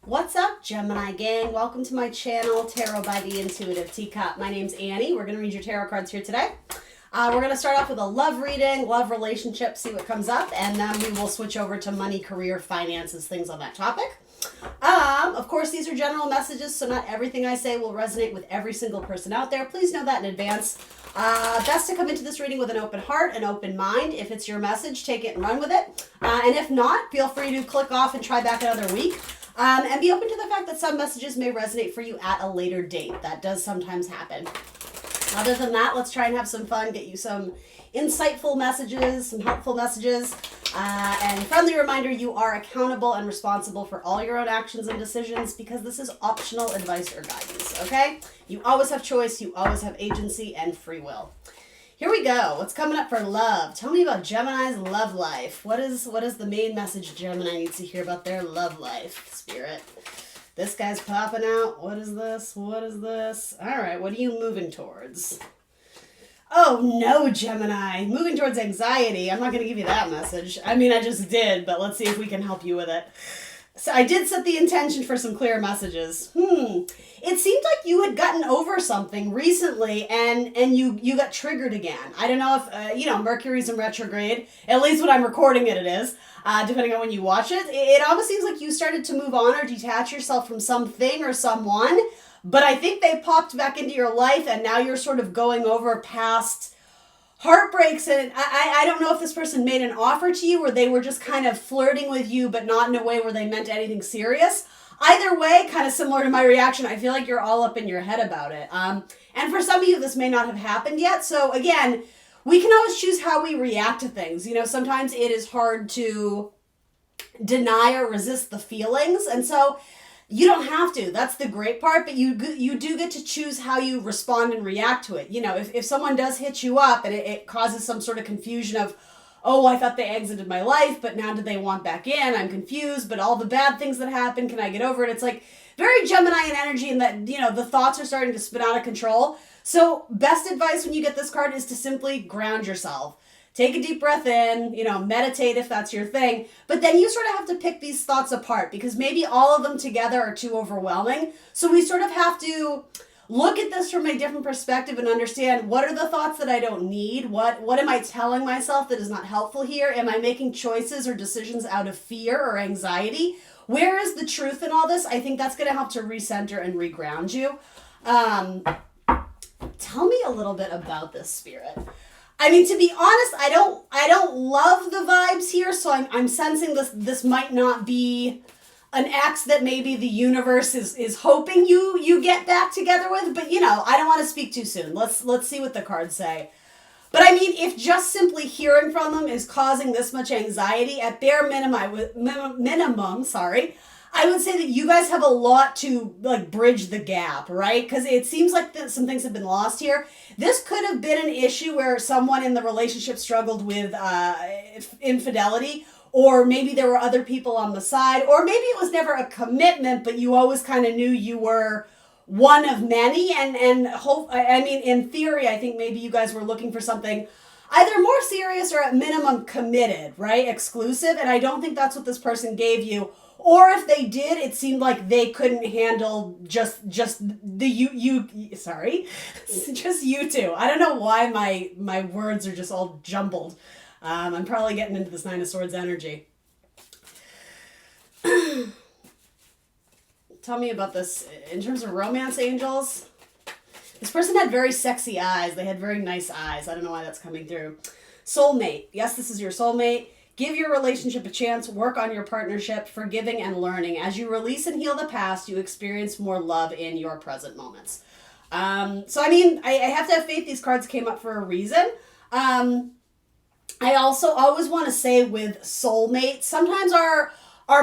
What's up, Gemini gang? Welcome to my channel, Tarot by the Intuitive Teacup. My name's Annie. We're going to read your tarot cards here today. We're going to start off with a love reading, love relationship, see what comes up, and then we will switch over to money, career, finances, things on that topic. Of course, these are general messages, so not everything I say will resonate with every single person out there. Please know that in advance. Best to come into this reading with an open heart, an open mind. If it's your message, take it and run with it. And if not, feel free to click off and try back another week. And be open to the fact that some messages may resonate for you at a later date. That does sometimes happen. Other than that, let's try and have some fun, get you some insightful messages, some helpful messages. And friendly reminder, you are accountable and responsible for all your own actions and decisions because this is optional advice or guidance, okay? You always have choice, you always have agency and free will. Here we go. What's coming up for love? Tell me about Gemini's love life. What is the main message Gemini needs to hear about their love life, Spirit? This guy's popping out. What is this? What is this? All right, what are you moving towards? Oh no, Gemini. Moving towards anxiety. I'm not going to give you that message. I mean, I just did, but let's see if we can help you with it. So I did set the intention for some clear messages. It seemed like you had gotten over something recently and you got triggered again. I don't know if, Mercury's in retrograde. At least when I'm recording it is. Depending on when you watch it. It almost seems like you started to move on or detach yourself from something or someone. But I think they popped back into your life and now you're sort of going over past heartbreaks. And I don't know if this person made an offer to you or they were just kind of flirting with you, but not in a way where they meant anything serious. Either way, kind of similar to my reaction, I feel like you're all up in your head about it. And for some of you, this may not have happened yet. So again, we can always choose how we react to things. You know, sometimes it is hard to deny or resist the feelings. And so you don't have to. That's the great part. But you do get to choose how you respond and react to it. You know, if someone does hit you up and it causes some sort of confusion of, oh, I thought they exited my life, but now do they want back in? I'm confused, but all the bad things that happen, can I get over it? It's like very Gemini in energy in that, the thoughts are starting to spin out of control. So best advice when you get this card is to simply ground yourself. Take a deep breath in, meditate if that's your thing. But then you sort of have to pick these thoughts apart because maybe all of them together are too overwhelming. So we sort of have to look at this from a different perspective and understand what are the thoughts that I don't need? What am I telling myself that is not helpful here? Am I making choices or decisions out of fear or anxiety? Where is the truth in all this? I think that's going to help to recenter and reground you. Tell me a little bit about this, Spirit. I mean, to be honest, I don't love the vibes here, so I'm sensing this might not be an ex that maybe the universe is hoping you get back together with, but I don't want to speak too soon. Let's see what the cards say. But I mean, if just simply hearing from them is causing this much anxiety, at bare minimum, I would say that you guys have a lot to bridge the gap, right? Because it seems like some things have been lost here. This could have been an issue where someone in the relationship struggled with infidelity, or maybe there were other people on the side, or maybe it was never a commitment, but you always kind of knew you were one of many. And hope, I mean, in theory, I think maybe you guys were looking for something either more serious or at minimum committed, right? Exclusive. And I don't think that's what this person gave you. Or if they did, it seemed like they couldn't handle just you two. I don't know why my words are just all jumbled. I'm probably getting into this Nine of Swords energy. Tell me about this in terms of romance, angels. This person had very sexy eyes. They had very nice eyes. I don't know why that's coming through. Soulmate. Yes, this is your soulmate. Give your relationship a chance. Work on your partnership, forgiving and learning. As you release and heal the past, you experience more love in your present moments. So, I mean, I have to have faith these cards came up for a reason. I also always want to say with soulmate, sometimes our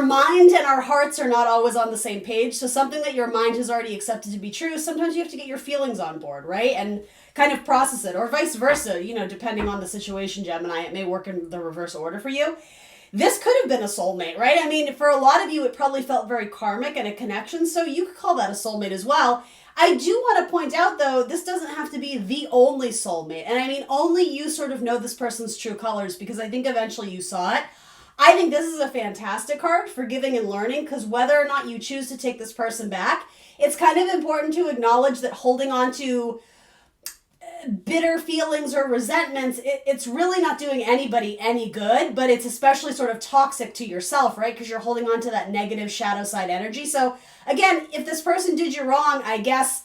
mind and our hearts are not always on the same page. So something that your mind has already accepted to be true, sometimes you have to get your feelings on board, right? And kind of process it, or vice versa, depending on the situation, Gemini, it may work in the reverse order for you. This could have been a soulmate, right? I mean, for a lot of you, it probably felt very karmic and a connection, so you could call that a soulmate as well. I do want to point out, though, this doesn't have to be the only soulmate. And I mean, only you sort of know this person's true colors because I think eventually you saw it. I think this is a fantastic card for giving and learning, because whether or not you choose to take this person back, it's kind of important to acknowledge that holding on to bitter feelings or resentments, it's really not doing anybody any good, but it's especially sort of toxic to yourself, right? Because you're holding on to that negative shadow side energy. So again, if this person did you wrong, I guess,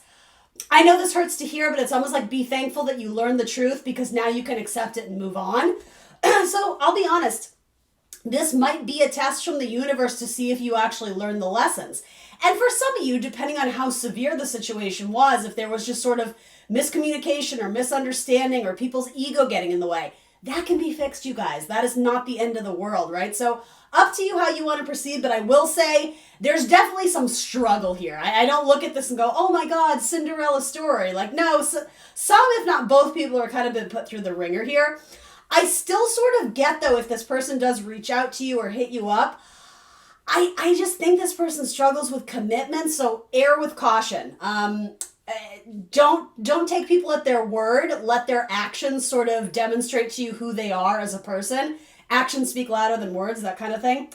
I know this hurts to hear, but it's almost like be thankful that you learned the truth, because now you can accept it and move on. So I'll be honest, this might be a test from the universe to see if you actually learned the lessons. And for some of you, depending on how severe the situation was, if there was just sort of miscommunication or misunderstanding or people's ego getting in the way, that can be fixed, you guys. That is not the end of the world, right? So up to you how you want to proceed, but I will say there's definitely some struggle here. I don't look at this and go, oh my God, Cinderella story. Like, no, some, if not both people are kind of been put through the ringer here. I still sort of get, though, if this person does reach out to you or hit you up, I just think this person struggles with commitment, so err with caution. Don't take people at their word. Let their actions sort of demonstrate to you who they are as a person. Actions speak louder than words, that kind of thing. And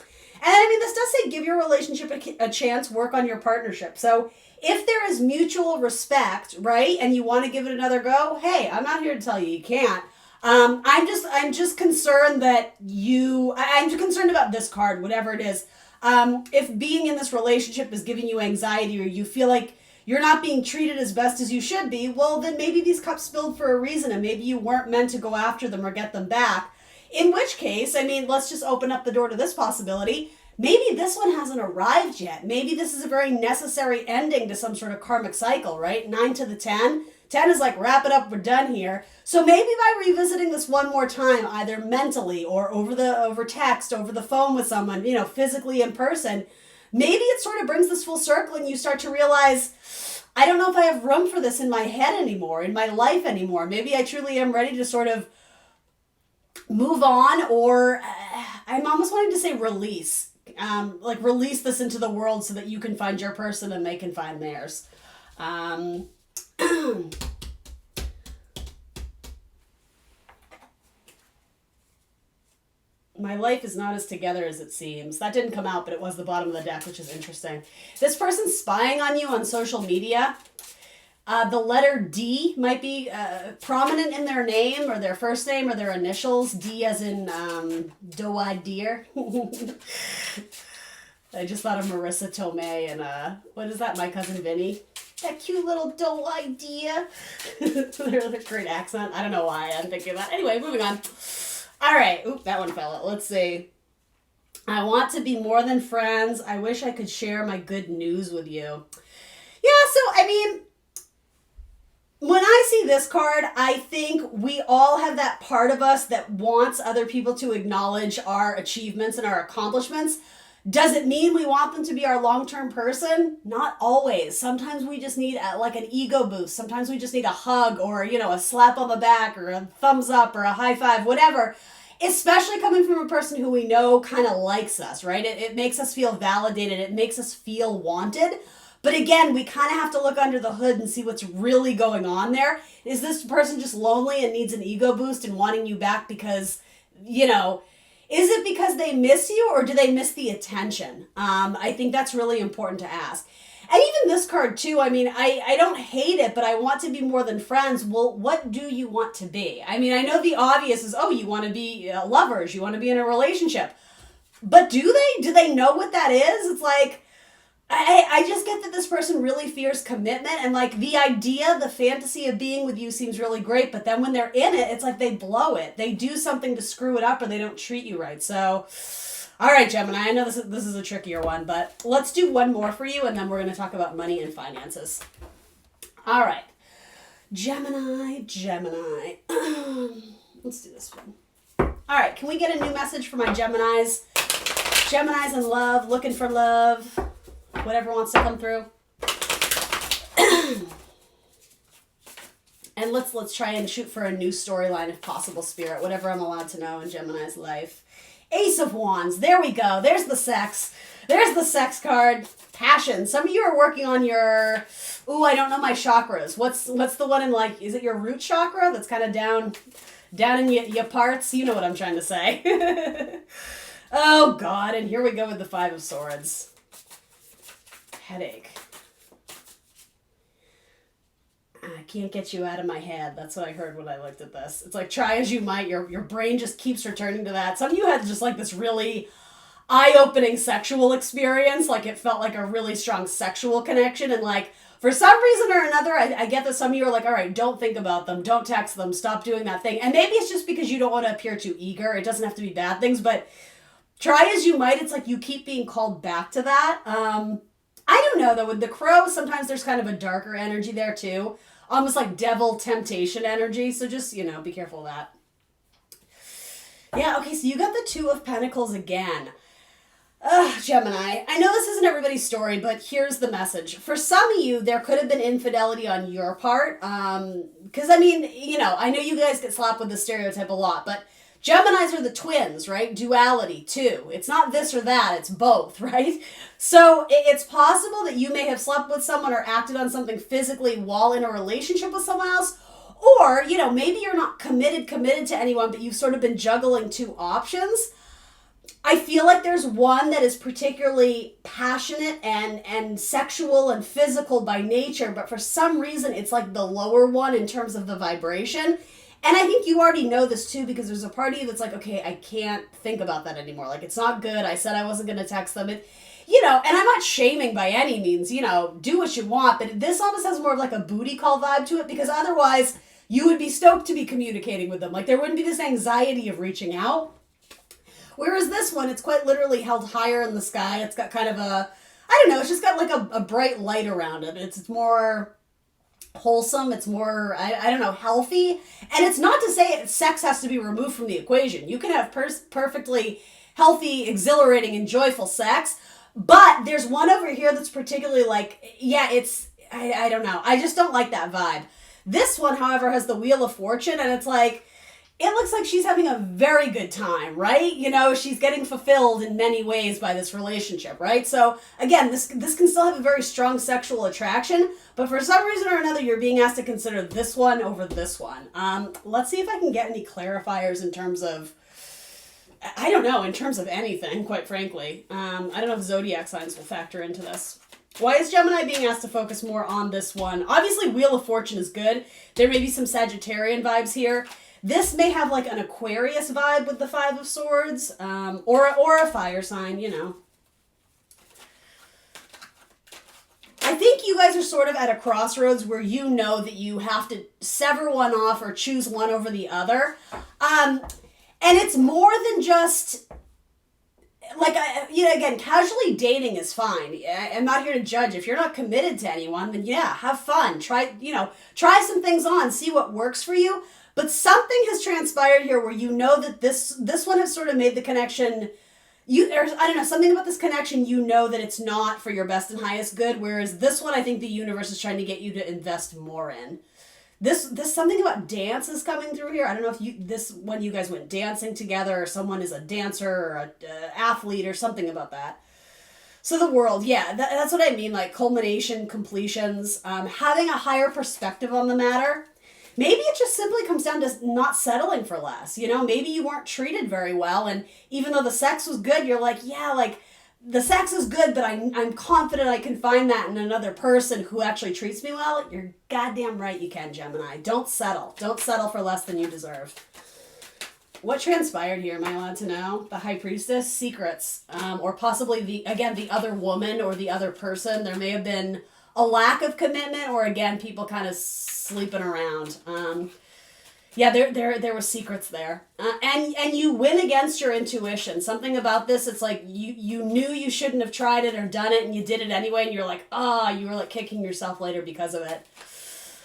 I mean, this does say give your relationship a chance, work on your partnership. So if there is mutual respect, right, and you want to give it another go, hey, I'm not here to tell you can't. I'm just concerned that I'm concerned about this card, whatever it is. If being in this relationship is giving you anxiety, or you feel like you're not being treated as best as you should be, well, then maybe these cups spilled for a reason, and maybe you weren't meant to go after them or get them back. In which case, I mean, let's just open up the door to this possibility. Maybe this one hasn't arrived yet. Maybe this is a very necessary ending to some sort of karmic cycle, right? 9 to the 10. 10 is like, wrap it up, we're done here. So maybe by revisiting this one more time, either mentally or over text, over the phone with someone, physically in person, maybe it sort of brings this full circle and you start to realize, I don't know if I have room for this in my head anymore, in my life anymore. Maybe I truly am ready to sort of move on, or I'm almost wanting to say release. Like release this into the world so that you can find your person and they can find theirs. My life is not as together as it seems. That didn't come out, but it was the bottom of the deck, which is interesting. This person's spying on you on social media. The letter D might be prominent in their name, or their first name, or their initials. D as in doe-eyed deer. I just thought of Marissa Tomei and what is that? My Cousin Vinny. That cute little doe-eyed deer. They're a great accent. I don't know why I'm thinking of that. Anyway, moving on. All right. Oop, that one fell out. Let's see. I want to be more than friends. I wish I could share my good news with you. Yeah, so, I mean, when I see this card, I think we all have that part of us that wants other people to acknowledge our achievements and our accomplishments. Does it mean we want them to be our long-term person? Not always. Sometimes we just need like an ego boost. Sometimes we just need a hug, or, a slap on the back, or a thumbs up, or a high five, whatever. Especially coming from a person who we know kind of likes us, right? It makes us feel validated. It makes us feel wanted. But again, we kind of have to look under the hood and see what's really going on there. Is this person just lonely and needs an ego boost and wanting you back because, is it because they miss you, or do they miss the attention? I think that's really important to ask. And even this card too, I mean, I don't hate it, but I want to be more than friends. Well, what do you want to be? I mean, I know the obvious is, you want to be lovers, you want to be in a relationship. But do they? Do they know what that is? It's like, I just get that this person really fears commitment, and like the idea, the fantasy of being with you seems really great, but then when they're in it, it's like they blow it. They do something to screw it up, or they don't treat you right. So, all right, Gemini, I know this is a trickier one, but let's do one more for you, and then we're going to talk about money and finances. All right. Gemini. Let's do this one. All right, can we get a new message for my Geminis? Geminis in love, looking for love. Whatever wants to come through. And let's try and shoot for a new storyline if possible, Spirit. Whatever I'm allowed to know in Gemini's life. Ace of Wands. There we go. There's the sex. There's the sex card. Passion. Some of you are working on your, I don't know my chakras. What's the one in, like, is it your root chakra that's kind of down in your parts? You know what I'm trying to say. Oh, God. And here we go with the Five of Swords. Headache. I can't get you out of my head. That's what I heard when I looked at this. It's like, try as you might, your brain just keeps returning to that. Some of you had just like this really eye-opening sexual experience. Like it felt like a really strong sexual connection. And like, for some reason or another, I get that some of you are like, all right, don't think about them. Don't text them. Stop doing that thing. And maybe it's just because you don't want to appear too eager. It doesn't have to be bad things, but try as you might, it's like you keep being called back to that. I don't know, though. With the crow, sometimes there's kind of a darker energy there, too. Almost like devil temptation energy. So just, be careful of that. Yeah, okay, so you got the Two of Pentacles again. Gemini. I know this isn't everybody's story, but here's the message. For some of you, there could have been infidelity on your part. Because, I know you guys get slapped with the stereotype a lot, but Geminis are the twins, right? Duality, too. It's not this or that, it's both, right? So it's possible that you may have slept with someone or acted on something physically while in a relationship with someone else. Or, maybe you're not committed to anyone, but you've sort of been juggling two options. I feel like there's one that is particularly passionate and sexual and physical by nature, but for some reason it's like the lower one in terms of the vibration. And I think you already know this too, because there's a part of you that's like, okay, I can't think about that anymore. Like, it's not good. I said I wasn't going to text them. And I'm not shaming by any means, do what you want. But this almost has more of like a booty call vibe to it, because otherwise you would be stoked to be communicating with them. Like, there wouldn't be this anxiety of reaching out. Whereas this one, it's quite literally held higher in the sky. It's got kind of it's just got like a bright light around it. It's more wholesome, it's more, healthy. And it's not to say sex has to be removed from the equation. You can have perfectly healthy, exhilarating, and joyful sex, but there's one over here that's particularly like, I don't know. I just don't like that vibe. This one, however, has the Wheel of Fortune, and it's like, it looks like she's having a very good time, right? She's getting fulfilled in many ways by this relationship, right? So again, this can still have a very strong sexual attraction, but for some reason or another, you're being asked to consider this one over this one. Let's see if I can get any clarifiers in terms of, in terms of anything, quite frankly. I don't know if zodiac signs will factor into this. Why is Gemini being asked to focus more on this one? Obviously, Wheel of Fortune is good. There may be some Sagittarian vibes here. This may have like an Aquarius vibe with the Five of Swords, or a fire sign, I think you guys are sort of at a crossroads where you know that you have to sever one off or choose one over the other. And it's more than just, like, again, casually dating is fine. I'm not here to judge. If you're not committed to anyone, then yeah, have fun. Try some things on, see what works for you. But something has transpired here where you know that this one has sort of made the connection. Something about this connection, that it's not for your best and highest good. Whereas this one, I think the universe is trying to get you to invest more in. This something about dance is coming through here. I don't know if when you guys went dancing together, or someone is a dancer or a athlete or something about that. So the world, yeah, that's what I mean. Like culmination, completions, having a higher perspective on the matter. Maybe it just simply comes down to not settling for less. Maybe you weren't treated very well, and even though the sex was good, you're like, yeah, like the sex is good, but I'm confident I can find that in another person who actually treats me well. You're goddamn right you can, Gemini. Don't settle. Don't settle for less than you deserve. What transpired here, am I allowed to know? The High Priestess? Secrets. Or possibly, the other woman or the other person. There may have been a lack of commitment, or again, people kind of sleeping around. There were secrets there. And you win against your intuition. Something about this, it's like you knew you shouldn't have tried it or done it, and you did it anyway, and you're like, you were like kicking yourself later because of it.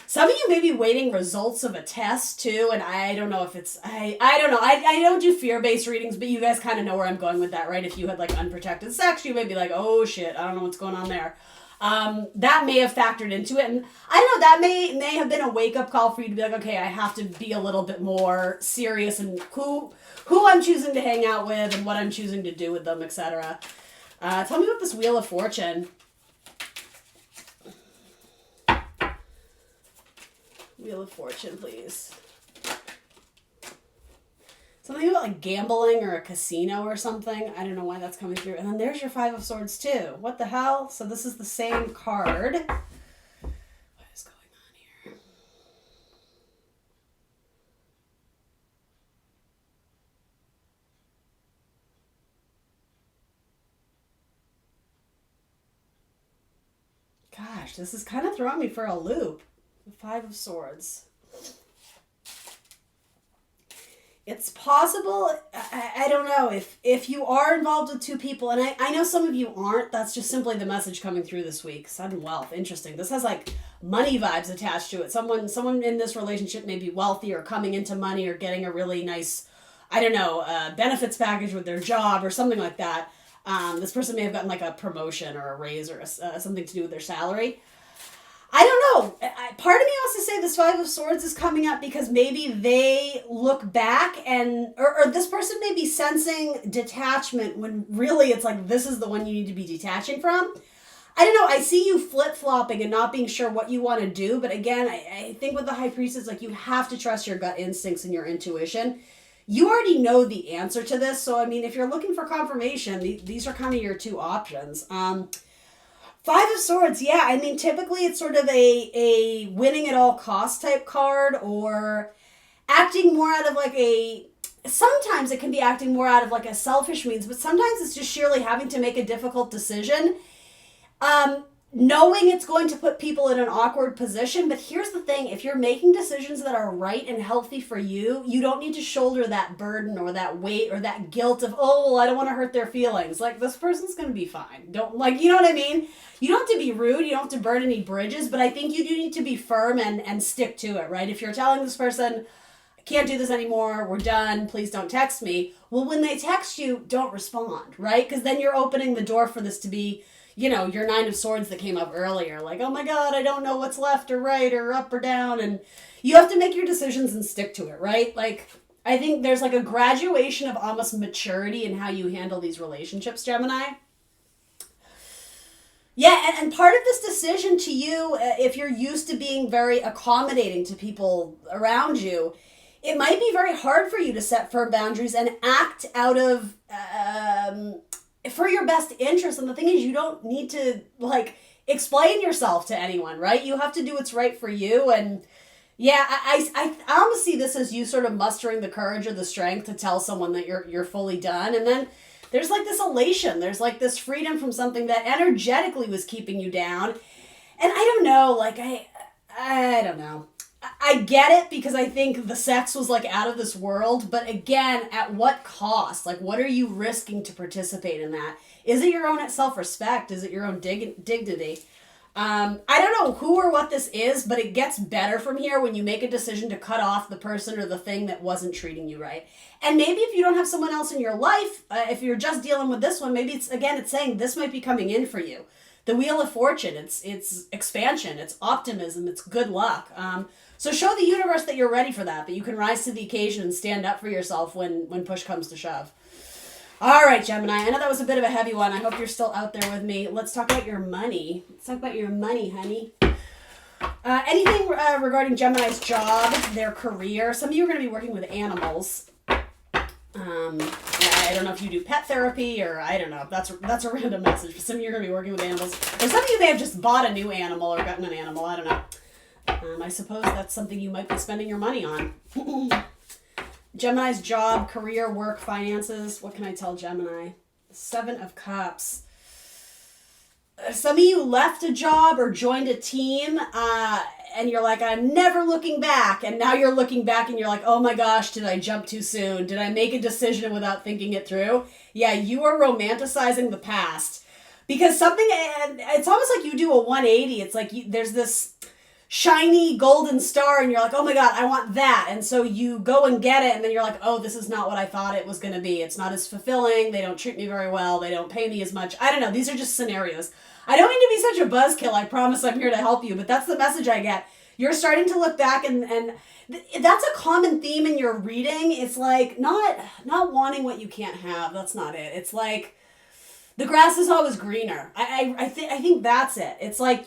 Some of you may be waiting results of a test too, and I don't know if it's, I don't know. I don't do fear-based readings, but you guys kind of know where I'm going with that, right? If you had like unprotected sex, you may be like, oh shit, I don't know what's going on there. That may have factored into it, and I don't know, that may have been a wake-up call for you to be like, okay, I have to be a little bit more serious in who I'm choosing to hang out with and what I'm choosing to do with them, etc. Tell me about this Wheel of Fortune. Wheel of Fortune, please. Something about like gambling or a casino or something. I don't know why that's coming through. And then there's your Five of Swords too. What the hell? So this is the same card. What is going on here? Gosh, this is kind of throwing me for a loop. The Five of Swords. It's possible, I don't know, if you are involved with two people, and I know some of you aren't, that's just simply the message coming through this week. Sudden wealth, interesting. This has like money vibes attached to it. Someone in this relationship may be wealthy or coming into money or getting a really nice, I don't know, benefits package with their job or something like that. This person may have gotten like a promotion or a raise or something to do with their salary. I don't know. Part of me wants to say this Five of Swords is coming up because maybe they look back and, or this person may be sensing detachment when really it's like, this is the one you need to be detaching from. I don't know. I see you flip-flopping and not being sure what you want to do. But again, I think with the High Priestess, like you have to trust your gut instincts and your intuition. You already know the answer to this. So, I mean, if you're looking for confirmation, these are kind of your two options. Five of Swords, yeah, I mean, typically it's sort of a winning at all costs type card or acting more out of like sometimes it can be acting more out of like a selfish means, but sometimes it's just sheerly having to make a difficult decision. Knowing it's going to put people in an awkward position, but here's the thing, if you're making decisions that are right and healthy for you, you don't need to shoulder that burden or that weight or that guilt of, oh, well, I don't want to hurt their feelings. Like, this person's going to be fine. Don't, like, you know what I mean? You don't have to be rude, you don't have to burn any bridges, but I think you do need to be firm and stick to it, right? If you're telling this person, I can't do this anymore, we're done, please don't text me. Well, when they text you, don't respond, right? Because then you're opening the door for this to be, you know, your Nine of Swords that came up earlier. Like, oh my God, I don't know what's left or right or up or down. And you have to make your decisions and stick to it, right? Like, I think there's like a graduation of almost maturity in how you handle these relationships, Gemini. Yeah, and part of this decision to you, if you're used to being very accommodating to people around you, it might be very hard for you to set firm boundaries and act out of... for your best interest. And the thing is, you don't need to like explain yourself to anyone, right? You have to do what's right for you. And yeah, I almost see this as you sort of mustering the courage or the strength to tell someone that you're fully done. And then there's like this elation. There's like this freedom from something that energetically was keeping you down. And I don't know, like I don't know. I get it because I think the sex was like out of this world, but again, at what cost? Like, what are you risking to participate in that? Is it your own self-respect? Is it your own dignity? I don't know who or what this is, but it gets better from here when you make a decision to cut off the person or the thing that wasn't treating you right. And maybe if you don't have someone else in your life, if you're just dealing with this one, maybe it's saying this might be coming in for you. The Wheel of Fortune, it's expansion, it's optimism, it's good luck. So show the universe that you're ready for that you can rise to the occasion and stand up for yourself when push comes to shove. All right, Gemini, I know that was a bit of a heavy one. I hope you're still out there with me. Let's talk about your money. Let's talk about your money, honey. Anything regarding Gemini's job, their career. Some of you are going to be working with animals. I don't know if you do pet therapy or I don't know. That's a random message. But some of you are going to be working with animals. Or some of you may have just bought a new animal or gotten an animal. I don't know. I suppose that's something you might be spending your money on. Gemini's job, career, work, finances. What can I tell Gemini? Seven of Cups. Some of you left a job or joined a team and you're like, I'm never looking back. And now you're looking back and you're like, oh my gosh, did I jump too soon? Did I make a decision without thinking it through? Yeah, you are romanticizing the past. Because something, and it's almost like you do a 180. It's like there's this shiny golden star and you're like, oh my God, I want that. And so you go and get it and then you're like, oh, this is not what I thought it was going to be. It's not as fulfilling. They don't treat me very well. They don't pay me as much. I don't know. These are just scenarios. I don't mean to be such a buzzkill. I promise I'm here to help you, but that's the message I get. You're starting to look back and that's a common theme in your reading. It's like not wanting what you can't have. That's not it. It's like the grass is always greener. I think that's it. It's like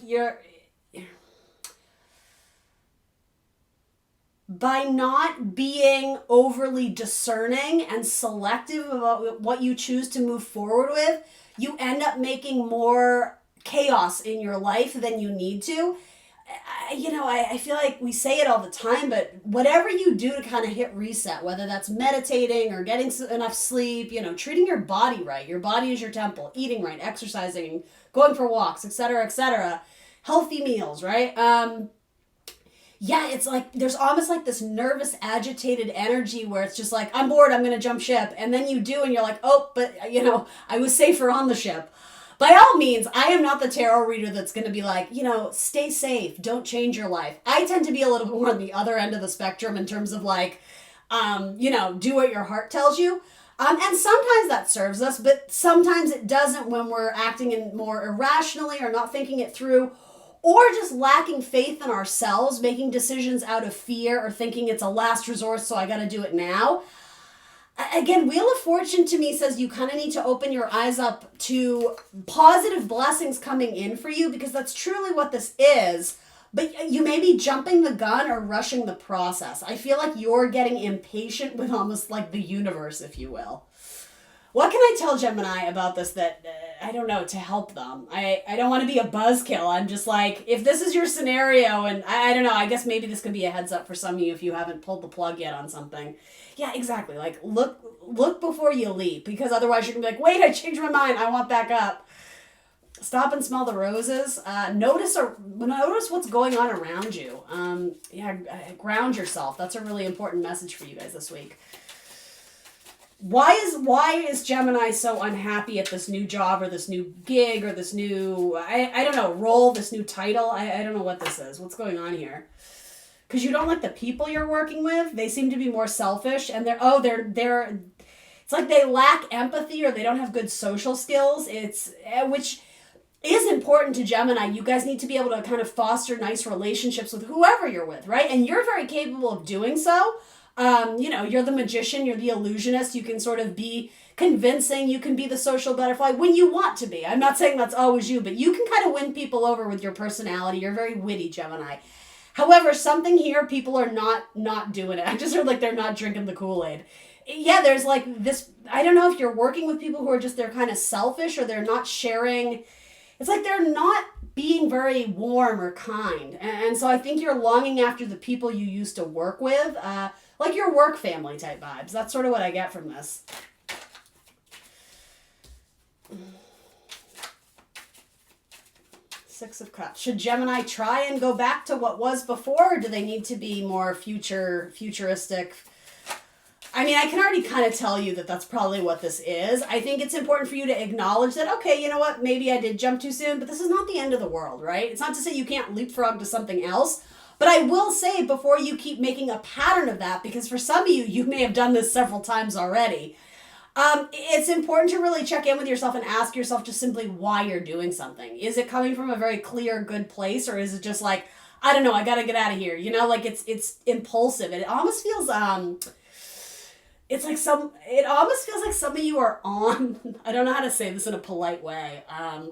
by not being overly discerning and selective about what you choose to move forward with, you end up making more chaos in your life than you need to. I feel like we say it all the time, but whatever you do to kind of hit reset, whether that's meditating or getting enough sleep, treating your body right. Your body is your temple. Eating right, exercising, going for walks, etc., healthy meals, right? It's like there's almost like this nervous, agitated energy where it's just like, I'm bored, I'm going to jump ship. And then you do, and you're like, oh, but, I was safer on the ship. By all means, I am not the tarot reader that's going to be like, stay safe, don't change your life. I tend to be a little bit more on the other end of the spectrum in terms of like, do what your heart tells you. And sometimes that serves us, but sometimes it doesn't when we're acting in more irrationally or not thinking it through, or just lacking faith in ourselves, making decisions out of fear or thinking it's a last resort, so I got to do it now. Again, Wheel of Fortune to me says you kind of need to open your eyes up to positive blessings coming in for you, because that's truly what this is. But you may be jumping the gun or rushing the process. I feel like you're getting impatient with almost like the universe, if you will. What can I tell Gemini about this that, I don't know, to help them? I don't want to be a buzzkill. I'm just like, if this is your scenario, and I don't know, I guess maybe this could be a heads up for some of you if you haven't pulled the plug yet on something. Yeah, exactly. Like, look before you leap, because otherwise you're going to be like, wait, I changed my mind. I want back up. Stop and smell the roses. Notice what's going on around you. Ground yourself. That's a really important message for you guys this week. Why is Gemini so unhappy at this new job or this new gig or this new, I don't know, role, this new title? I don't know what this is. What's going on here? Because you don't like the people you're working with. They seem to be more selfish, and it's like they lack empathy or they don't have good social skills. Which is important to Gemini. You guys need to be able to kind of foster nice relationships with whoever you're with, right? And you're very capable of doing so. You're the magician, you're the illusionist. You can sort of be convincing. You can be the social butterfly when you want to be. I'm not saying that's always you, but you can kind of win people over with your personality. You're very witty, Gemini. However, something here, people are not doing it. I just heard like they're not drinking the Kool-Aid. Yeah, there's like this, I don't know if you're working with people who are just, they're kind of selfish or they're not sharing. It's like they're not being very warm or kind. And so I think you're longing after the people you used to work with, like your work family type vibes. That's sort of what I get from this. Six of Cups. Should Gemini try and go back to what was before, or do they need to be more futuristic? I mean, I can already kind of tell you that that's probably what this is. I think it's important for you to acknowledge that, okay, you know what, maybe I did jump too soon, but this is not the end of the world, right? It's not to say you can't leapfrog to something else, but I will say before you keep making a pattern of that, because for some of you, you may have done this several times already, it's important to really check in with yourself and ask yourself just simply why you're doing something. Is it coming from a very clear, good place, or is it just like, I don't know, I gotta get out of here, like it's impulsive. And it almost feels, it almost feels like some of you are on, I don't know how to say this in a polite way,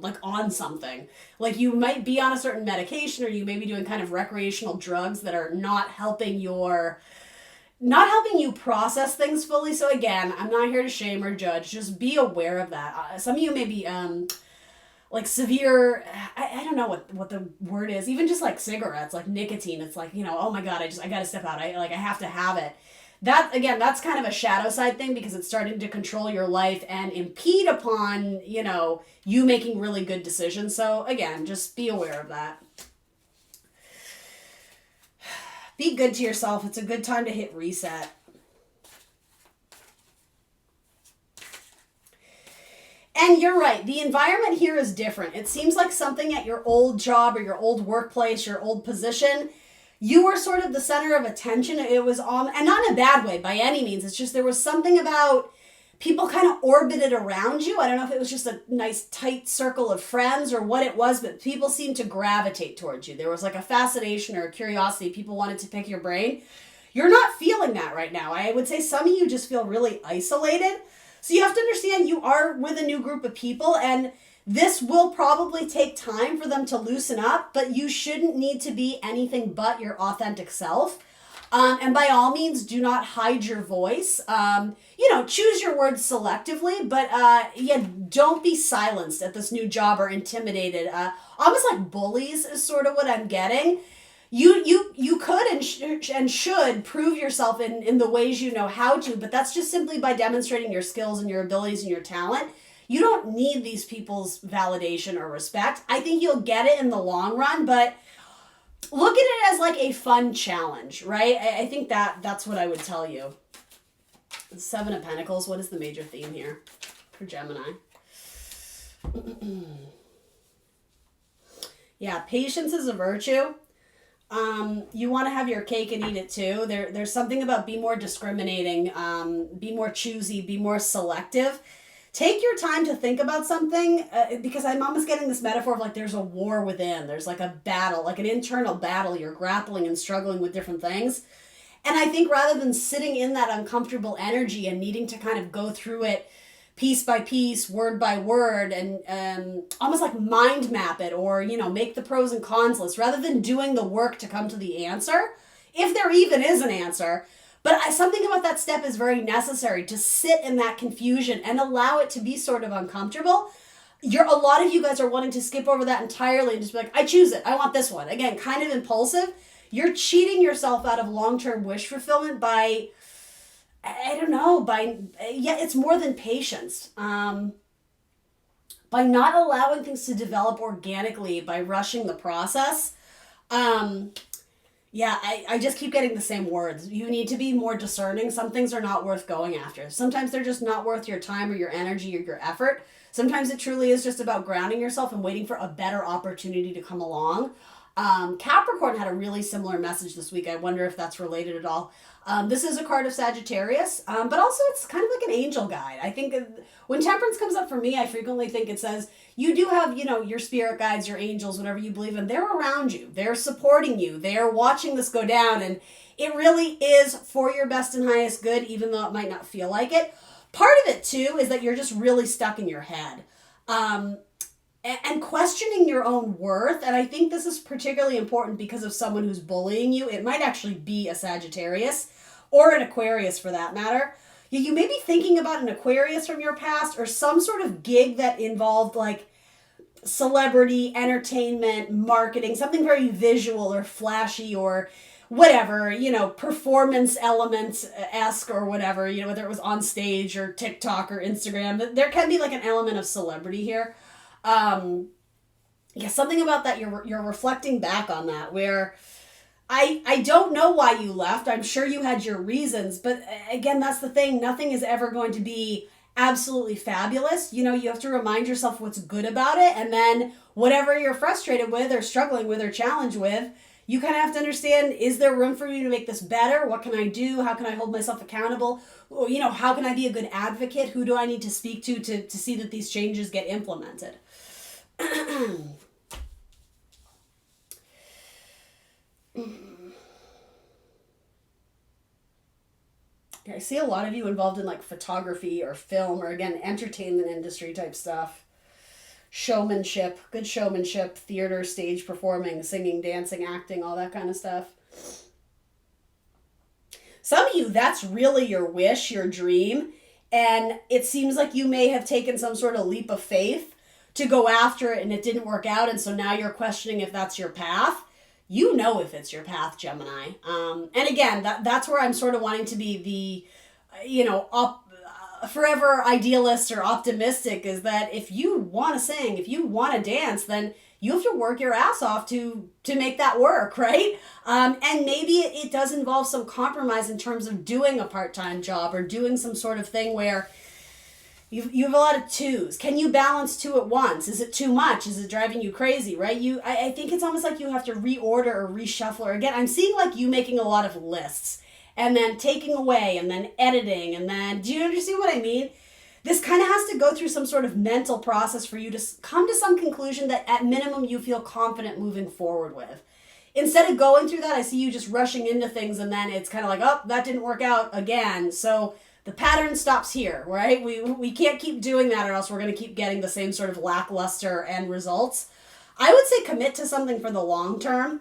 like on something. Like you might be on a certain medication, or you may be doing kind of recreational drugs that are not helping you process things fully. So again, I'm not here to shame or judge, just be aware of that. Some of you may be, like severe, I don't know what the word is, even just like cigarettes, like nicotine. It's like, oh my God, I gotta step out. I have to have it. That, again, that's kind of a shadow side thing, because it's starting to control your life and impede upon, you making really good decisions. So again, just be aware of that. Be good to yourself. It's a good time to hit reset. And you're right. The environment here is different. It seems like something at your old job or your old workplace, your old position, you were sort of the center of attention. It was on, and not in a bad way by any means. It's just there was something about people kind of orbited around you. I don't know if it was just a nice tight circle of friends or what it was, but people seemed to gravitate towards you. There was like a fascination or a curiosity. People wanted to pick your brain. You're not feeling that right now. I would say some of you just feel really isolated. So you have to understand you are with a new group of people, and this will probably take time for them to loosen up, but you shouldn't need to be anything but your authentic self. And by all means, do not hide your voice. Choose your words selectively, but don't be silenced at this new job or intimidated. Almost like bullies is sort of what I'm getting. You could and should prove yourself in the ways you know how to, but that's just simply by demonstrating your skills and your abilities and your talent. You don't need these people's validation or respect. I think you'll get it in the long run, but look at it as like a fun challenge, right? I think that's what I would tell you. Seven of Pentacles, what is the major theme here for Gemini? Yeah, patience is a virtue. You want to have your cake and eat it too. There's something about be more discriminating, be more choosy, be more selective. Take your time to think about something because I'm almost getting this metaphor of like there's a war within. There's like a battle, like an internal battle. You're grappling and struggling with different things. And I think rather than sitting in that uncomfortable energy and needing to kind of go through it piece by piece, word by word, and almost like mind map it or, make the pros and cons list rather than doing the work to come to the answer, if there even is an answer. But something about that step is very necessary, to sit in that confusion and allow it to be sort of uncomfortable. A lot of you guys are wanting to skip over that entirely and just be like, I choose it. I want this one. Again, kind of impulsive. You're cheating yourself out of long-term wish fulfillment by, it's more than patience. By not allowing things to develop organically, by rushing the process. I just keep getting the same words. You need to be more discerning. Some things are not worth going after. Sometimes they're just not worth your time or your energy or your effort. Sometimes it truly is just about grounding yourself and waiting for a better opportunity to come along. Capricorn had a really similar message this week. I wonder if that's related at all. This is a card of Sagittarius, but also it's kind of like an angel guide. I think when Temperance comes up for me, I frequently think it says, you do have, your spirit guides, your angels, whatever you believe in. They're around you. They're supporting you. They're watching this go down. And it really is for your best and highest good, even though it might not feel like it. Part of it, too, is that you're just really stuck in your head. And questioning your own worth. And I think this is particularly important because of someone who's bullying you. It might actually be a Sagittarius or an Aquarius for that matter. You may be thinking about an Aquarius from your past or some sort of gig that involved like celebrity, entertainment, marketing, something very visual or flashy or whatever, performance elements-esque or whatever, whether it was on stage or TikTok or Instagram. There can be like an element of celebrity here. Something about that you're reflecting back on that where I don't know why you left. I'm sure you had your reasons, but again, that's the thing. Nothing is ever going to be absolutely fabulous. You have to remind yourself what's good about it. And then whatever you're frustrated with or struggling with or challenged with, you kind of have to understand, is there room for me to make this better? What can I do? How can I hold myself accountable? Or, how can I be a good advocate? Who do I need to speak to see that these changes get implemented? I see a lot of you involved in like photography or film or again, entertainment industry type stuff. Showmanship, good showmanship, theater, stage performing, singing, dancing, acting, all that kind of stuff. Some of you, that's really your wish, your dream. And it seems like you may have taken some sort of leap of faith to go after it and it didn't work out. And so now you're questioning if that's your path. You know if it's your path, Gemini. And again, that's where I'm sort of wanting to be the, forever idealist or optimistic is that if you want to sing, if you want to dance, then you have to work your ass off to make that work, right? And maybe it does involve some compromise in terms of doing a part-time job or doing some sort of thing where you have a lot of twos. Can you balance two at once? Is it too much? Is it driving you crazy, right? I think it's almost like you have to reorder or reshuffle. Or again, I'm seeing like you making a lot of lists and then taking away and then editing and then, do you understand what I mean? This kind of has to go through some sort of mental process for you to come to some conclusion that at minimum you feel confident moving forward with. Instead of going through that, I see you just rushing into things and then it's kind of like, oh, that didn't work out again. So the pattern stops here, right? We can't keep doing that or else we're going to keep getting the same sort of lackluster end results. I would say commit to something for the long term.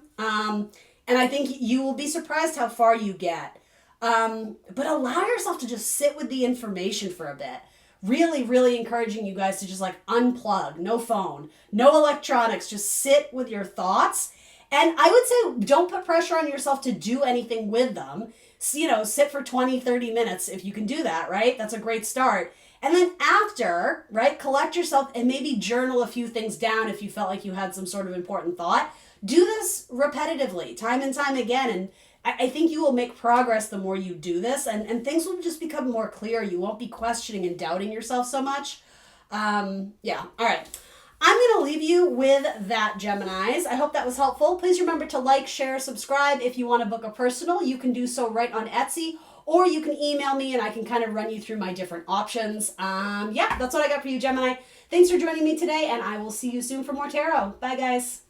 And I think you will be surprised how far you get. But allow yourself to just sit with the information for a bit. Really, really encouraging you guys to just like unplug, no phone, no electronics, just sit with your thoughts. And I would say don't put pressure on yourself to do anything with them. So, sit for 20, 30 minutes if you can do that, right? That's a great start. And then after, right, collect yourself and maybe journal a few things down if you felt like you had some sort of important thought. Do this repetitively, time and time again. And I think you will make progress the more you do this, and things will just become more clear. You won't be questioning and doubting yourself so much. Yeah, all right. I'm going to leave you with that, Geminis. I hope that was helpful. Please remember to like, share, subscribe. If you want to book a personal, you can do so right on Etsy, or you can email me and I can kind of run you through my different options. Yeah, that's what I got for you, Gemini. Thanks for joining me today, and I will see you soon for more tarot. Bye, guys.